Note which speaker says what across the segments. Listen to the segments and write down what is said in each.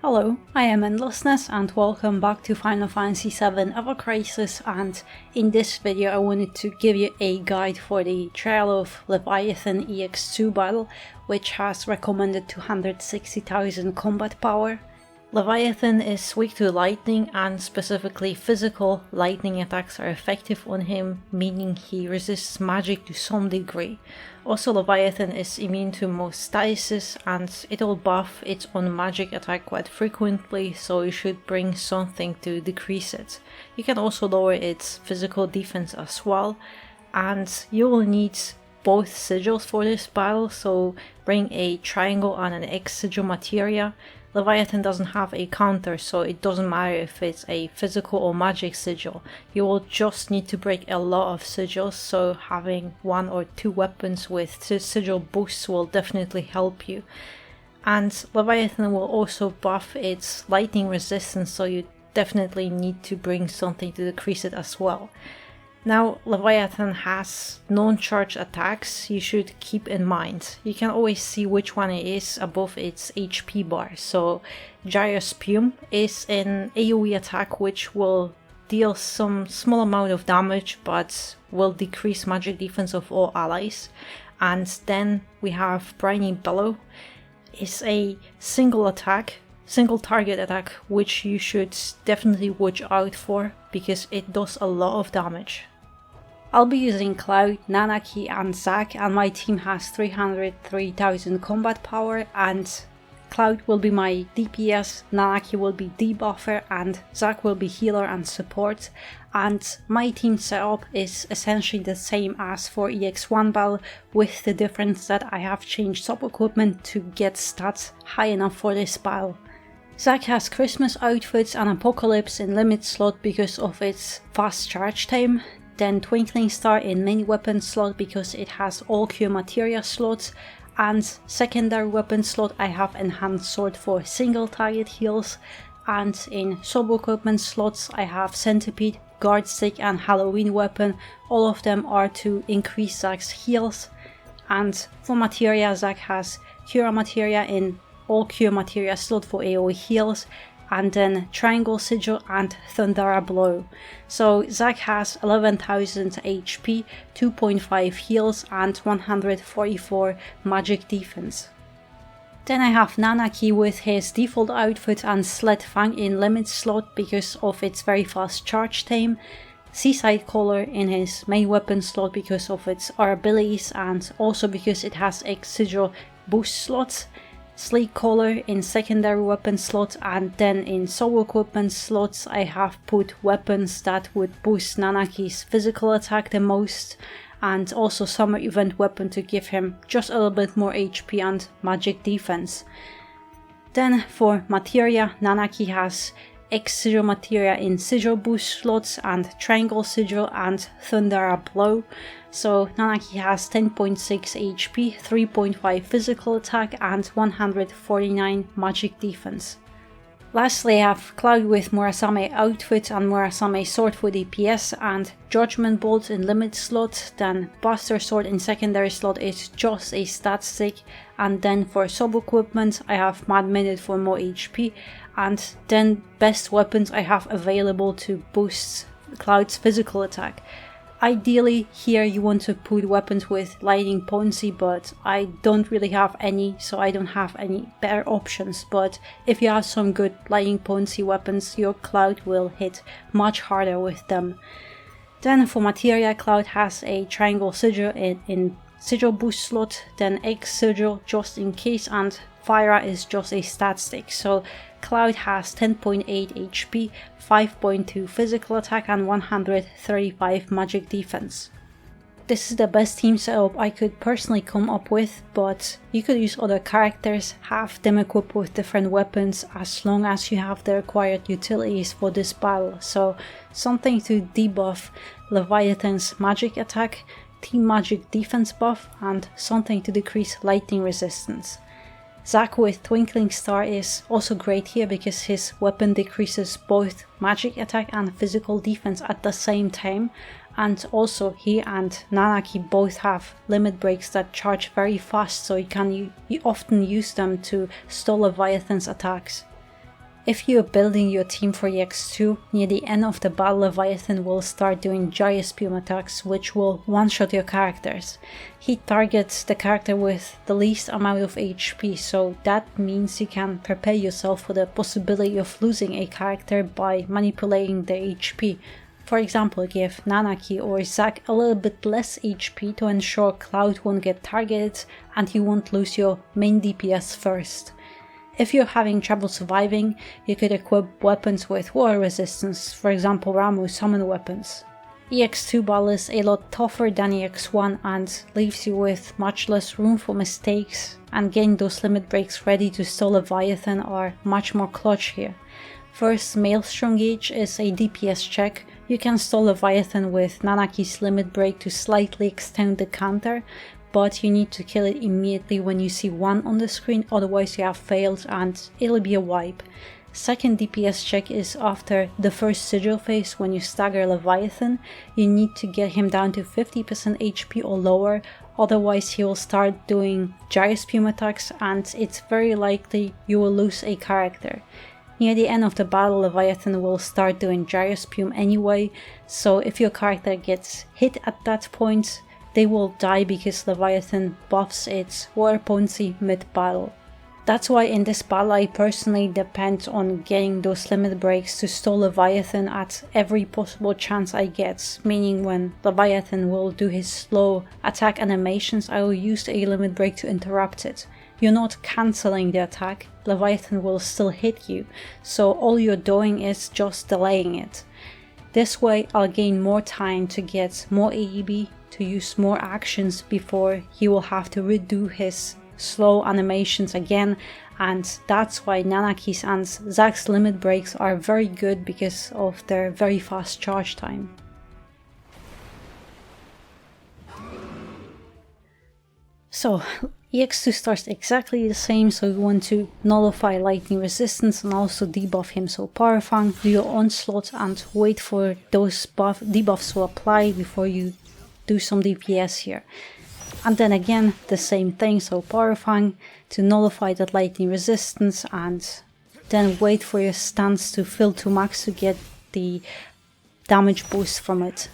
Speaker 1: Hello, I am Endlessness and welcome back to Final Fantasy VII Ever Crisis, and in this video I wanted to give you a guide for the Trial of Leviathan EX2 battle, which has recommended 260,000 combat power. Leviathan is weak to lightning, and specifically physical lightning attacks are effective on him, meaning he resists magic to some degree. Also, Leviathan is immune to most stasis, and it'll buff its own magic attack quite frequently, so you should bring something to decrease it. You can also lower its physical defense as well, and you will need both sigils for this battle, so bring a triangle and an X sigil materia. Leviathan doesn't have a counter, so it doesn't matter if it's a physical or magic sigil. You will just need to break a lot of sigils, so having 1 or 2 weapons with sigil boosts will definitely help you. And Leviathan will also buff its lightning resistance, so you definitely need to bring something to decrease it as well. Now, Leviathan has non-charge attacks you should keep in mind. You can always see which one it is above its HP bar. So, Gyro Spume is an AoE attack which will deal some small amount of damage but will decrease magic defense of all allies. And then we have Briny Bellow. It's a single target attack which you should definitely watch out for because it does a lot of damage. I'll be using Cloud, Nanaki and Zack, and my team has 303,000 combat power, and Cloud will be my DPS, Nanaki will be debuffer, and Zack will be healer and support. And my team setup is essentially the same as for EX1 battle, with the difference that I have changed sub-equipment to get stats high enough for this battle. Zack has Christmas outfits and Apocalypse in limit slot because of its fast charge time. Then Twinkling Star in main weapon slot because it has all Cure Materia slots, and secondary weapon slot I have Enhanced Sword for single target heals, and in sub equipment slots I have Centipede, Guard Stick and Halloween weapon. All of them are to increase Zack's heals. And for materia, Zack has Cura Materia in all Cure Materia slot for AoE heals, and then Triangle Sigil and Thundera Blow. So Zack has 11,000 HP, 2.5 heals and 144 magic defense. Then I have Nanaki with his default outfit and Sled Fang in limit slot because of its very fast charge time, Seaside Collar in his main weapon slot because of its R abilities and also because it has X Sigil boost slots, Sleek Collar in secondary weapon slots, and then in solo equipment slots I have put weapons that would boost Nanaki's physical attack the most, and also summer event weapon to give him just a little bit more HP and magic defense. Then for materia, Nanaki has X Sigil materia in Sigil boost slots and Triangle Sigil and Thundera Blow. So Nanaki has 10.6 HP, 3.5 physical attack and 149 magic defense. Lastly, I have Cloud with Murasame outfit and Murasame sword for DPS and Judgment Bolt in limit slot. Then Buster Sword in secondary slot is just a stat stick, and then for sub equipment I have Mad Minute for more HP, and then best weapons I have available to boost Cloud's physical attack. Ideally here you want to put weapons with lightning potency, but I don't really have any, so I don't have any better options. But if you have some good lightning potency weapons, your Cloud will hit much harder with them. Then for materia, Cloud has a Triangle Sigil in Sigil boost slot, then X Sigil just in case, and Fyra is just a stat stick. So Cloud has 10.8 HP, 5.2 physical attack and 135 magic defense. This is the best team setup I could personally come up with, but you could use other characters, have them equipped with different weapons as long as you have the required utilities for this battle. So something to debuff Leviathan's magic attack, team magic defense buff, and something to decrease lightning resistance. Zack with Twinkling Star is also great here because his weapon decreases both magic attack and physical defense at the same time, and also he and Nanaki both have limit breaks that charge very fast, so you often use them to stall Leviathan's attacks. If you're building your team for EX2, near the end of the battle Leviathan will start doing Gyrospume attacks which will one-shot your characters. He targets the character with the least amount of HP, so that means you can prepare yourself for the possibility of losing a character by manipulating their HP. For example, give Nanaki or Zack a little bit less HP to ensure Cloud won't get targeted and you won't lose your main DPS first. If you're having trouble surviving, you could equip weapons with water resistance, for example Ramuh summon weapons. EX2 battle is a lot tougher than EX1 and leaves you with much less room for mistakes, and getting those limit breaks ready to stall Leviathan are much more clutch here. First, Maelstrom Gauge is a DPS check. You can stall Leviathan with Nanaki's limit break to slightly extend the counter, but you need to kill it immediately when you see 1 on the screen, otherwise you have failed and it'll be a wipe. Second DPS check is after the first sigil phase. When you stagger Leviathan, you need to get him down to 50% HP or lower, otherwise he will start doing Gyrospume attacks and it's very likely you will lose a character. Near the end of the battle, Leviathan will start doing Gyrospume anyway, so if your character gets hit at that point, they will die because Leviathan buffs its water potency mid-battle. That's why in this battle I personally depend on getting those limit breaks to stall Leviathan at every possible chance I get, meaning when Leviathan will do his slow attack animations, I will use a limit break to interrupt it. You're not cancelling the attack, Leviathan will still hit you, so all you're doing is just delaying it. This way I'll gain more time to get more AEB, to use more actions before he will have to redo his slow animations again, and that's why Nanaki's and Zack's limit breaks are very good because of their very fast charge time. So EX2 starts exactly the same, so you want to nullify lightning resistance and also debuff him, so Power Fang, do your onslaught and wait for those debuffs to apply before you do some DPS here. And then again the same thing, so Power Fang to nullify that lightning resistance and then wait for your stance to fill to max to get the damage boost from it.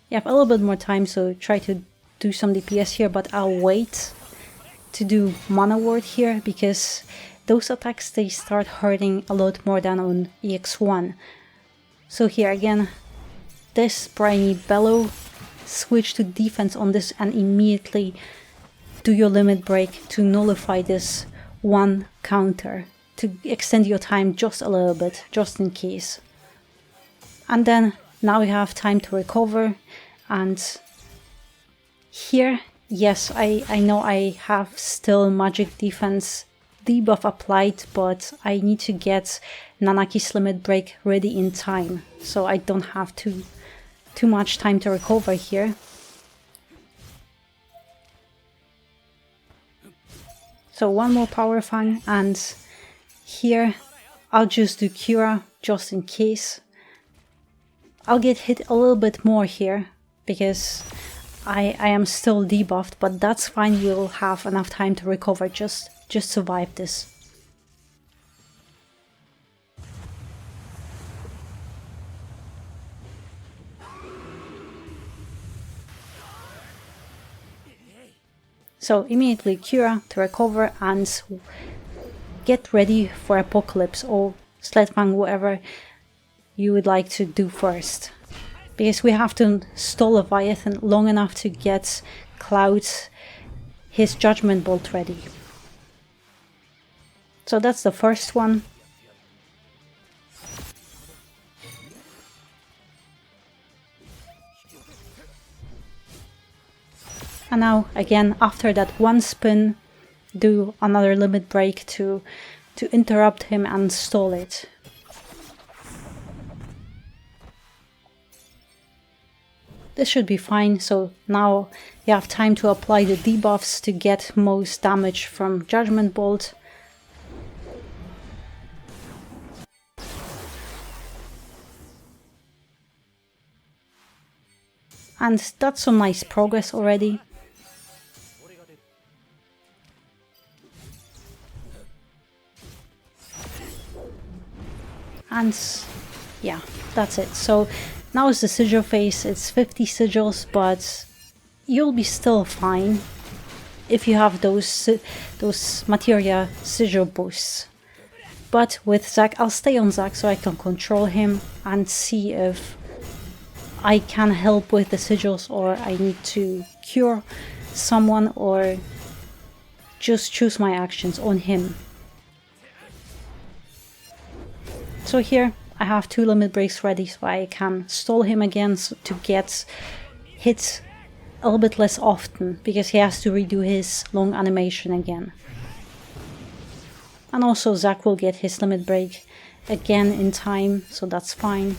Speaker 1: You have a little bit more time, so try to do some DPS here, but I'll wait to do Mana Ward here because those attacks they start hurting a lot more than on EX1. So here again, this briny bellow, switch to defense on this and immediately do your limit break to nullify this one counter, to extend your time just a little bit, just in case. And then now you have time to recover, and here, yes, I know I have still magic defense debuff applied, but I need to get Nanaki's limit break ready in time, so I don't have too much time to recover here. So one more Power Fang, and here I'll just do Cura just in case. I'll get hit a little bit more here because I am still debuffed, but that's fine, you'll have enough time to recover, just survive this. So immediately Cura to recover and get ready for Apocalypse or Sledfang, whatever you would like to do first. Because we have to stall Leviathan long enough to get Cloud his Judgment Bolt ready. So that's the first one. And now again, after that one spin, do another limit break to interrupt him and stall it. This should be fine, so now you have time to apply the debuffs to get most damage from Judgment Bolt. And that's some nice progress already. And yeah, that's it. So now is the sigil phase. It's 50 sigils, but you'll be still fine if you have those materia sigil boosts. But with Zac, I'll stay on Zac so I can control him and see if I can help with the sigils, or I need to cure someone, or just choose my actions on him. So here I have 2 limit breaks ready, so I can stall him again to get hit a little bit less often, because he has to redo his long animation again. And also Zac will get his limit break again in time, so that's fine.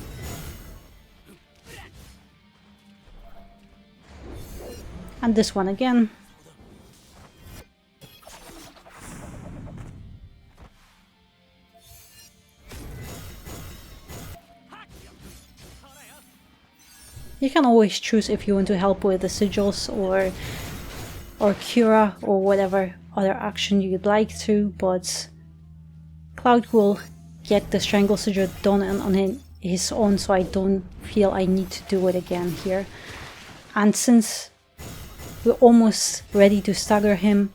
Speaker 1: And this one again. You can always choose if you want to help with the sigils or Cura or whatever other action you'd like to, but Cloud will get the Strangle Sigil done on his own, so I don't feel I need to do it again here. And since we're almost ready to stagger him,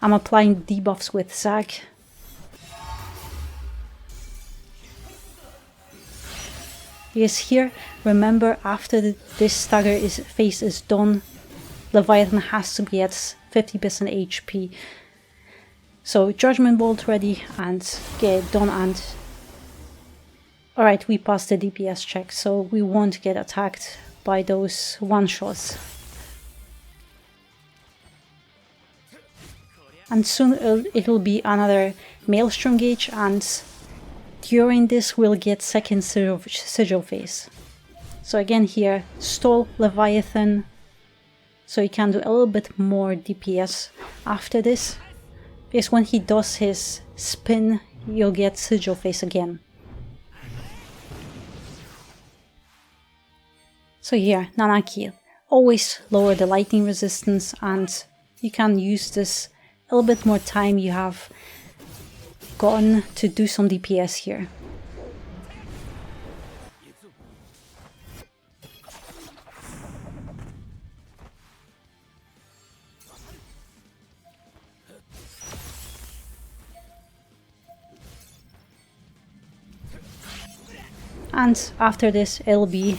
Speaker 1: I'm applying debuffs with Zac. Because here, remember, after this stagger phase is done, Leviathan has to be at 50% HP. So Judgment Bolt ready and get it done. And alright, we passed the DPS check, so we won't get attacked by those one-shots. And soon it'll be another Maelstrom gauge, and during this we'll get second sigil phase. So again here, stall Leviathan, so he can do a little bit more DPS after this, because when he does his spin, you'll get sigil phase again. So here, Nanaki, always lower the lightning resistance, and you can use this a little bit more time you have gotten to do some DPS here. And after this it'll be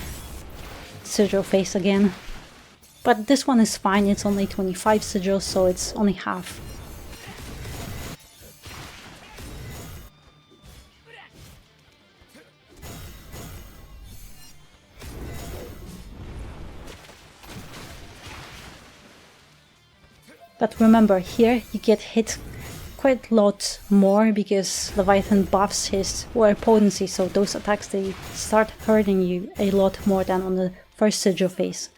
Speaker 1: sigil phase again. But this one is fine, it's only 25 sigils, so it's only half. But remember, here you get hit quite a lot more because Leviathan buffs his war potency, so those attacks, they start hurting you a lot more than on the first sigil phase.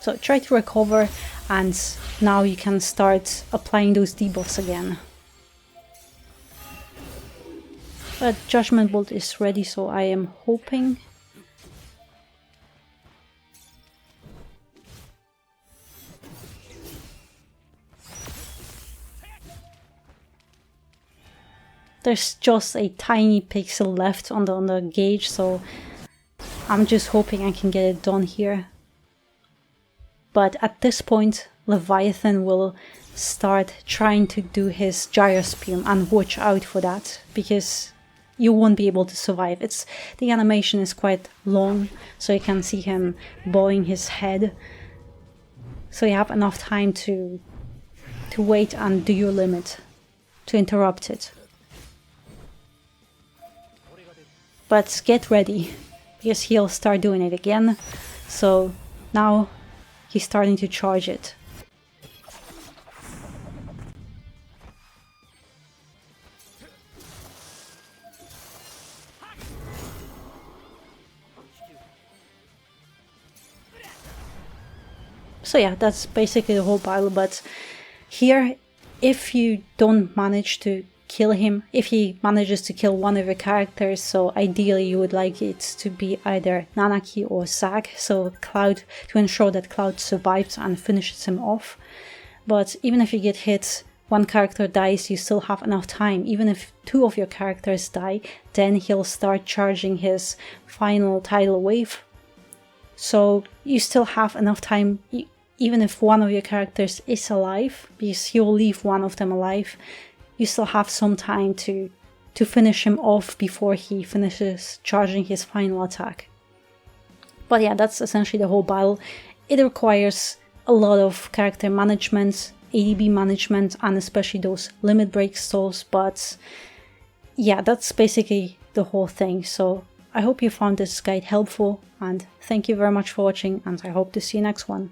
Speaker 1: So try to recover, and now you can start applying those debuffs again. But Judgment Bolt is ready, so I am hoping. There's just a tiny pixel left on the gauge, so I'm just hoping I can get it done here. But at this point, Leviathan will start trying to do his Gyrospeum, and watch out for that, because you won't be able to survive. The animation is quite long, so you can see him bowing his head. So you have enough time to wait and do your limit, to interrupt it. But get ready, because he'll start doing it again. So now he's starting to charge it. So yeah, that's basically the whole battle, but here, if you don't manage to kill him, if he manages to kill one of your characters, so ideally you would like it to be either Nanaki or Zac, so Cloud, to ensure that Cloud survives and finishes him off. But even if you get hit one character dies, you still have enough time. Even if 2 of your characters die, then he'll start charging his final tidal wave. So you still have enough time, even if one of your characters is alive, because he will leave one of them alive, you still have some time to finish him off before he finishes charging his final attack. But yeah, that's essentially the whole battle. It requires a lot of character management, ADB management, and especially those limit break stalls, but yeah, that's basically the whole thing. So I hope you found this guide helpful, and thank you very much for watching, and I hope to see you next one.